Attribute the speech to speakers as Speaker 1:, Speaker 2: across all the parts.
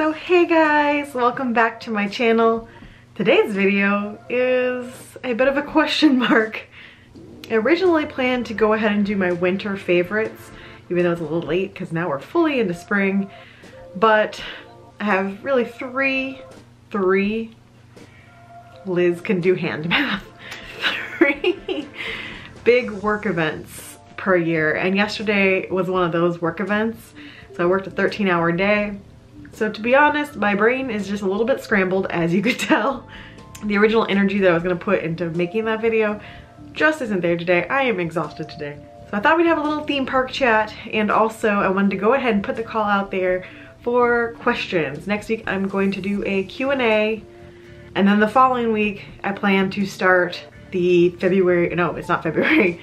Speaker 1: So hey guys, welcome back to my channel. Today's video is a bit of a question mark. I originally planned to go ahead and do my winter favorites, even though it's a little late because now we're fully into spring. But I have really three, Liz can do hand math, 3 big work events per year. And yesterday was one of those work events. So I worked a 13-hour day. So to be honest, my brain is just a little bit scrambled, as you could tell. The original energy that I was gonna put into making that video just isn't there today. I am exhausted today. So I thought we'd have a little theme park chat, and also I wanted to go ahead and put the call out there for questions. Next week I'm going to do a Q&A, and then the following week I plan to start the it's not February.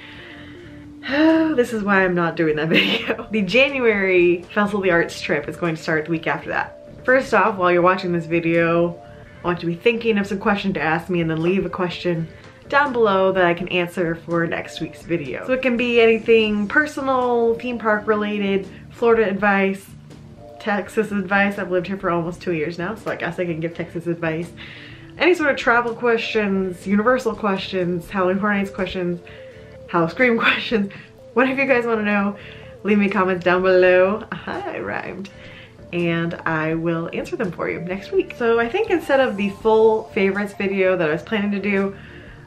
Speaker 1: This is why I'm not doing that video. The January Festival of the Arts trip is going to start the week after that. First off, while you're watching this video, I want you to be thinking of some questions to ask me and then leave a question down below that I can answer for next week's video. So it can be anything personal, theme park related, Florida advice, Texas advice. I've lived here for almost 2 years now, so I guess I can give Texas advice. Any sort of travel questions, Universal questions, Halloween Horror Nights questions, House Scream questions, whatever you guys want to know, leave me comments down below. Aha, I rhymed. And I will answer them for you next week. So I think instead of the full favorites video that I was planning to do,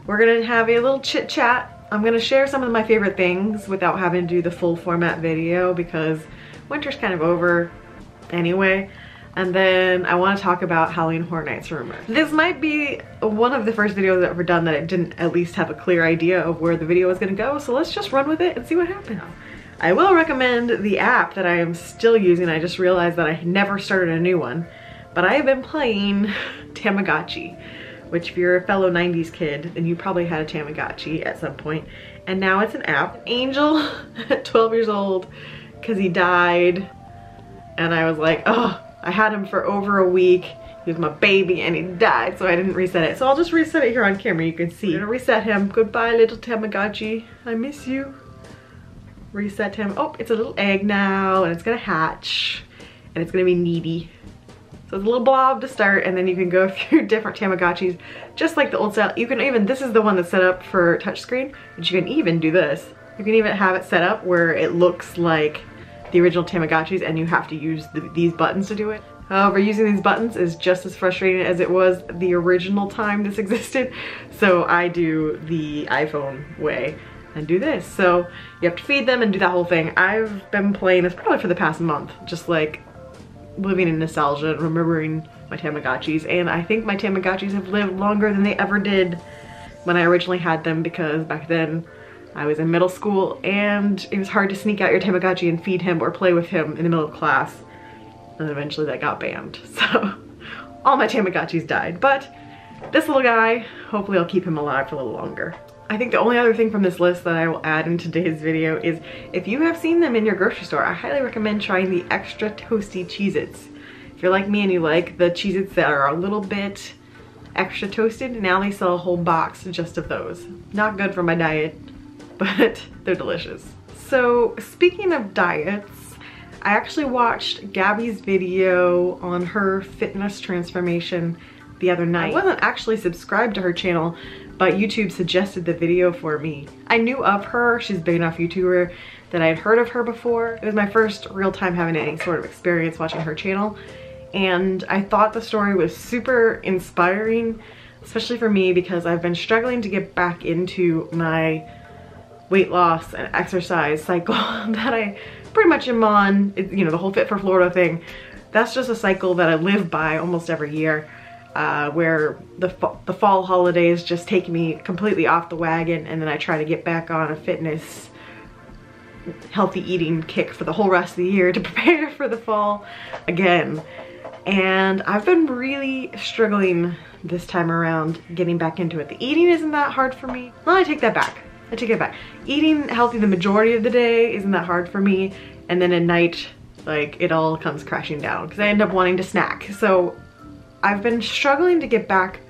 Speaker 1: we're gonna have a little chit chat. I'm gonna share some of my favorite things without having to do the full format video because winter's kind of over anyway. And then I want to talk about Halloween Horror Nights rumors. This might be one of the first videos I've ever done that I didn't at least have a clear idea of where the video was gonna go, so let's just run with it and see what happens. I will recommend the app that I am still using. I just realized that I never started a new one, but I have been playing Tamagotchi, which if you're a fellow 90s kid, then you probably had a Tamagotchi at some point, and now it's an app. Angel, at 12 years old, because he died, and I was like, oh, I had him for over a week. He was my baby and he died, so I didn't reset it. So I'll just reset it here on camera. You can see. I'm gonna reset him. Goodbye, little Tamagotchi. I miss you. Reset him. Oh, it's a little egg now, and it's gonna hatch, and it's gonna be needy. So it's a little blob to start, and then you can go through different Tamagotchis, just like the old style. You can even, this is the one that's set up for touchscreen, but you can even do this. You can even have it set up where it looks like the original Tamagotchis and you have to use these buttons to do it. However, using these buttons is just as frustrating as it was the original time this existed. So I do the iPhone way and do this. So you have to feed them and do that whole thing. I've been playing this probably for the past month, just like living in nostalgia and remembering my Tamagotchis. And I think my Tamagotchis have lived longer than they ever did when I originally had them, because back then I was in middle school and it was hard to sneak out your Tamagotchi and feed him or play with him in the middle of class. And eventually that got banned. So all my Tamagotchis died, but this little guy, hopefully I'll keep him alive for a little longer. I think the only other thing from this list that I will add in today's video is if you have seen them in your grocery store, I highly recommend trying the extra toasty Cheez-Its. If you're like me and you like the Cheez-Its that are a little bit extra toasted, now they sell a whole box just of those. Not good for my diet, but they're delicious. So speaking of diets, I actually watched Gabby's video on her fitness transformation the other night. I wasn't actually subscribed to her channel, but YouTube suggested the video for me. I knew of her, she's a big enough YouTuber that I had heard of her before. It was my first real time having any sort of experience watching her channel, and I thought the story was super inspiring, especially for me because I've been struggling to get back into my weight loss and exercise cycle that I pretty much am on. You know, the whole Fit for Florida thing, that's just a cycle that I live by almost every year, where the fall holidays just take me completely off the wagon, and then I try to get back on a fitness, healthy eating kick for the whole rest of the year to prepare for the fall again. And I've been really struggling this time around getting back into it. The eating isn't that hard for me. Well, I take that back. I take it back. Eating healthy the majority of the day isn't that hard for me, and then at night, like, it all comes crashing down because I end up wanting to snack. So I've been struggling to get back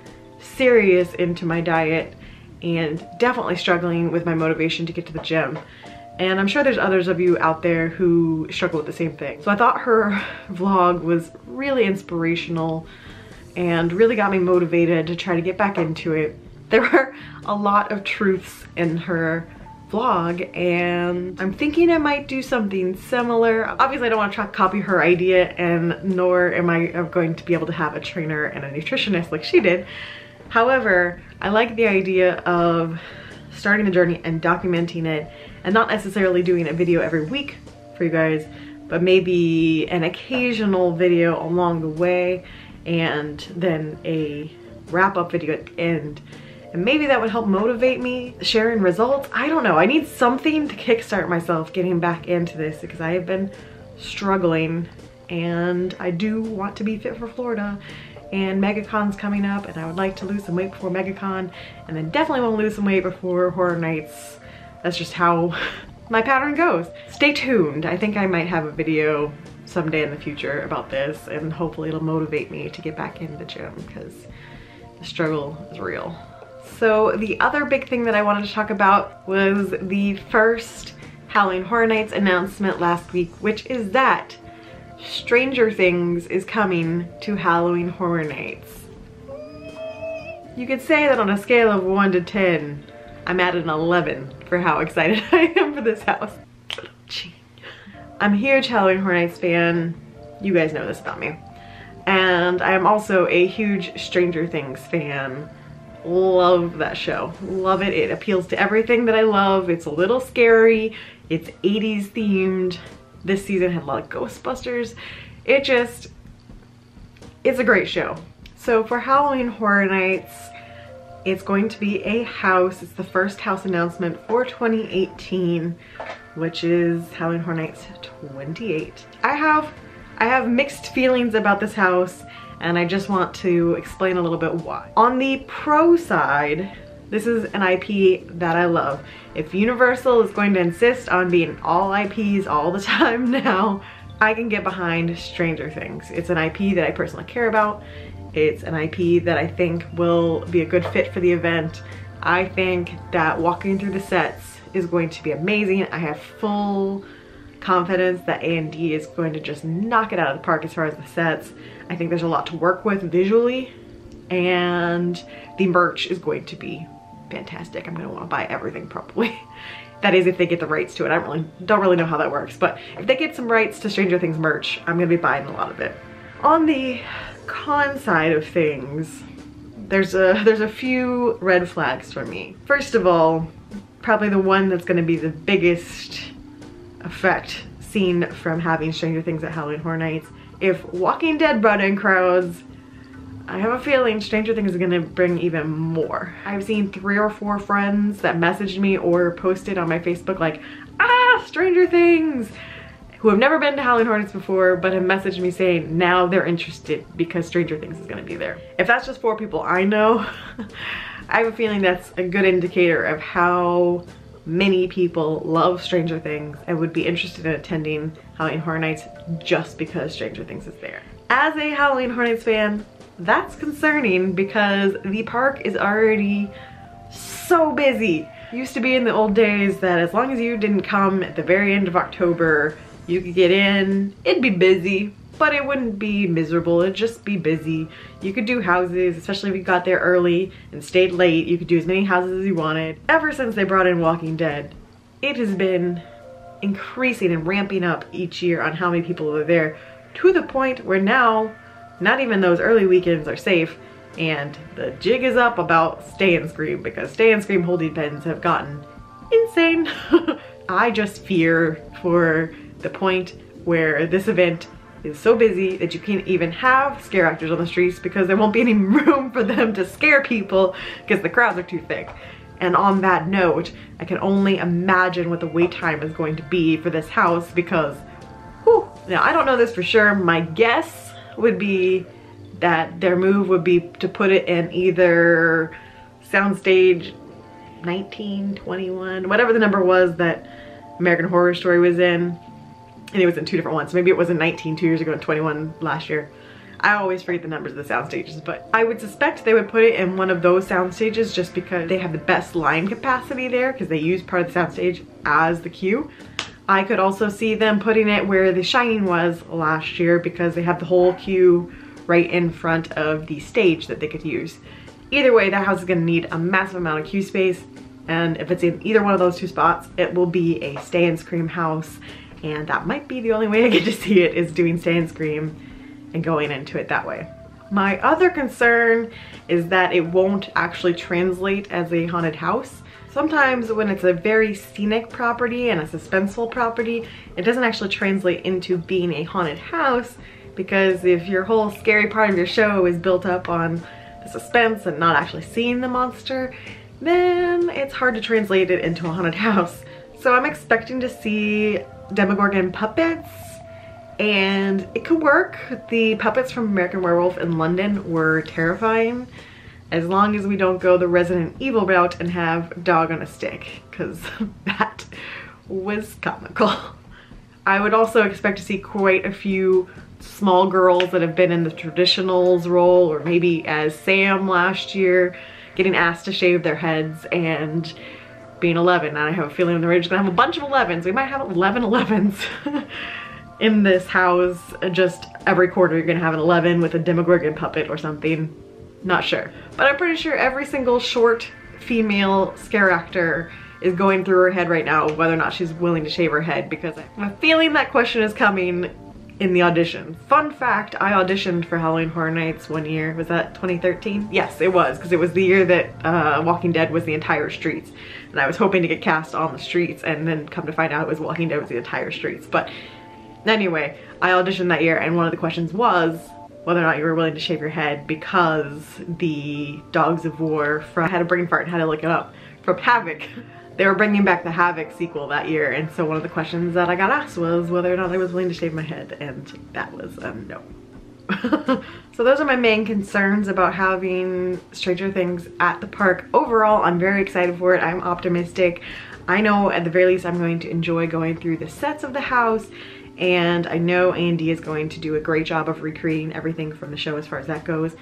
Speaker 1: serious into my diet, and definitely struggling with my motivation to get to the gym. And I'm sure there's others of you out there who struggle with the same thing. So I thought her vlog was really inspirational and really got me motivated to try to get back into it. There were a lot of truths in her vlog, and I'm thinking I might do something similar. Obviously I don't want to try to copy her idea, and nor am I going to be able to have a trainer and a nutritionist like she did. However, I like the idea of starting the journey and documenting it, and not necessarily doing a video every week for you guys, but maybe an occasional video along the way, and then a wrap-up video at the end. And maybe that would help motivate me, sharing results. I don't know, I need something to kickstart myself getting back into this, because I have been struggling, and I do want to be fit for Florida, and MegaCon's coming up, and I would like to lose some weight before MegaCon, and then definitely want to lose some weight before Horror Nights. That's just how my pattern goes. Stay tuned. I think I might have a video someday in the future about this, and hopefully it'll motivate me to get back in the gym, because the struggle is real. So the other big thing that I wanted to talk about was the first Halloween Horror Nights announcement last week, which is that Stranger Things is coming to Halloween Horror Nights. You could say that on a scale of 1 to 10, I'm at an 11 for how excited I am for this house. I'm a huge Halloween Horror Nights fan. You guys know this about me. And I am also a huge Stranger Things fan. Love that show. Love it. It appeals to everything that I love. It's a little scary. It's 80s themed. This season had a lot of Ghostbusters. It's a great show. So for Halloween Horror Nights, it's going to be a house. It's the first house announcement for 2018, which is Halloween Horror Nights 28. I have mixed feelings about this house, and I just want to explain a little bit why. On the pro side, this is an IP that I love. If Universal is going to insist on being all IPs all the time now, I can get behind Stranger Things. It's an IP that I personally care about. It's an IP that I think will be a good fit for the event. I think that walking through the sets is going to be amazing. I have full confidence that A&D is going to just knock it out of the park as far as the sets. I think there's a lot to work with visually, and the merch is going to be fantastic. I'm gonna want to buy everything probably. That is if they get the rights to it. I don't really know how that works, but if they get some rights to Stranger Things merch, I'm gonna be buying a lot of it. On the con side of things, there's a few red flags for me. First of all, probably the one that's gonna be the biggest effect seen from having Stranger Things at Halloween Horror Nights. If Walking Dead brought in crowds, I have a feeling Stranger Things is gonna bring even more. I've seen 3 or 4 friends that messaged me or posted on my Facebook like, ah, Stranger Things, who have never been to Halloween Horror Nights before, but have messaged me saying now they're interested because Stranger Things is gonna be there. If that's just 4 people I know, I have a feeling that's a good indicator of how many people love Stranger Things and would be interested in attending Halloween Horror Nights just because Stranger Things is there. As a Halloween Horror Nights fan, that's concerning because the park is already so busy. Used to be in the old days that as long as you didn't come at the very end of October, you could get in. It'd be busy, but it wouldn't be miserable. It'd just be busy. You could do houses, especially if you got there early and stayed late. You could do as many houses as you wanted. Ever since they brought in Walking Dead, it has been increasing and ramping up each year on how many people are there, to the point where now not even those early weekends are safe, and the jig is up about Stay and Scream, because Stay and Scream holding pens have gotten insane. I just fear for the point where this event is so busy that you can't even have scare actors on the streets because there won't be any room for them to scare people because the crowds are too thick. And on that note, I can only imagine what the wait time is going to be for this house, because whew, now I don't know this for sure. My guess would be that their move would be to put it in either soundstage 19, 21, whatever the number was that American Horror Story was in. And it was in 2 different ones. Maybe it was in 19 2 years ago and 21 last year. I always forget the numbers of the sound stages, but I would suspect they would put it in one of those sound stages just because they have the best line capacity there, because they use part of the sound stage as the queue. I could also see them putting it where The Shining was last year because they have the whole queue right in front of the stage that they could use. Either way, that house is gonna need a massive amount of queue space, and if it's in either one of those two spots, it will be a Stay and Scream house, and that might be the only way I get to see it, is doing Stay and Scream and going into it that way. My other concern is that it won't actually translate as a haunted house. Sometimes when it's a very scenic property and a suspenseful property, it doesn't actually translate into being a haunted house, because if your whole scary part of your show is built up on the suspense and not actually seeing the monster, then it's hard to translate it into a haunted house. So I'm expecting to see Demogorgon puppets, and it could work. The puppets from American Werewolf in London were terrifying, as long as we don't go the Resident Evil route and have dog on a stick, because that was comical. I would also expect to see quite a few small girls that have been in the traditionals role, or maybe as Sam last year, getting asked to shave their heads and being 11. And I have a feeling they're just gonna have a bunch of 11s. We might have 11 11s in this house. Just every quarter you're gonna have an 11 with a Demogorgon puppet or something. Not sure. But I'm pretty sure every single short female scare actor is going through her head right now whether or not she's willing to shave her head, because I have a feeling that question is coming in the audition. Fun fact, I auditioned for Halloween Horror Nights one year. Was that 2013? Yes, it was, because it was the year that Walking Dead was the entire streets. And I was hoping to get cast on the streets, and then come to find out it was Walking Dead was the entire streets. But anyway, I auditioned that year, and one of the questions was whether or not you were willing to shave your head, because the Dogs of War from, I had a brain fart and had to look it up, from Havoc. They were bringing back the Havoc sequel that year, and so one of the questions that I got asked was whether or not I was willing to shave my head, and that was a no. So those are my main concerns about having Stranger Things at the park. Overall, I'm very excited for it. I'm optimistic. I know at the very least I'm going to enjoy going through the sets of the house, and I know Andy is going to do a great job of recreating everything from the show as far as that goes.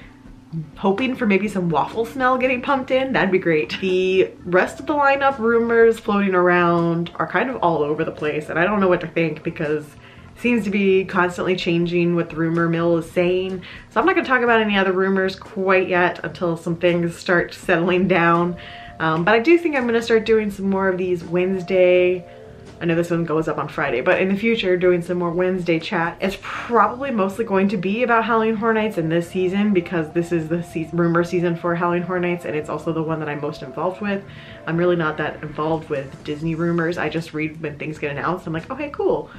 Speaker 1: Hoping for maybe some waffle smell getting pumped in, that'd be great. The rest of the lineup rumors floating around are kind of all over the place, and I don't know what to think, because it seems to be constantly changing what the rumor mill is saying. So I'm not gonna talk about any other rumors quite yet until some things start settling down. But I do think I'm gonna start doing some more of these Wednesday, I know this one goes up on Friday, but in the future doing some more Wednesday chat. It's probably mostly going to be about Halloween Horror Nights in this season, because this is the rumor season for Halloween Horror Nights, and it's also the one that I'm most involved with. I'm really not that involved with Disney rumors. I just read when things get announced. I'm like, okay, cool.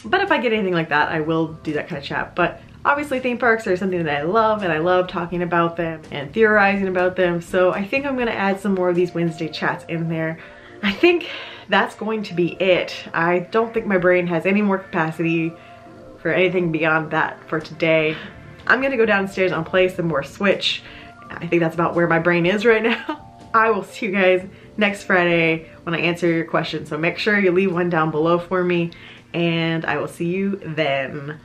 Speaker 1: But if I get anything like that, I will do that kind of chat. But obviously theme parks are something that I love, and I love talking about them and theorizing about them. So I think I'm gonna add some more of these Wednesday chats in there. I think that's going to be it. I don't think my brain has any more capacity for anything beyond that for today. I'm gonna go downstairs and play some more Switch. I think that's about where my brain is right now. I will see you guys next Friday when I answer your questions. So make sure you leave one down below for me, and I will see you then.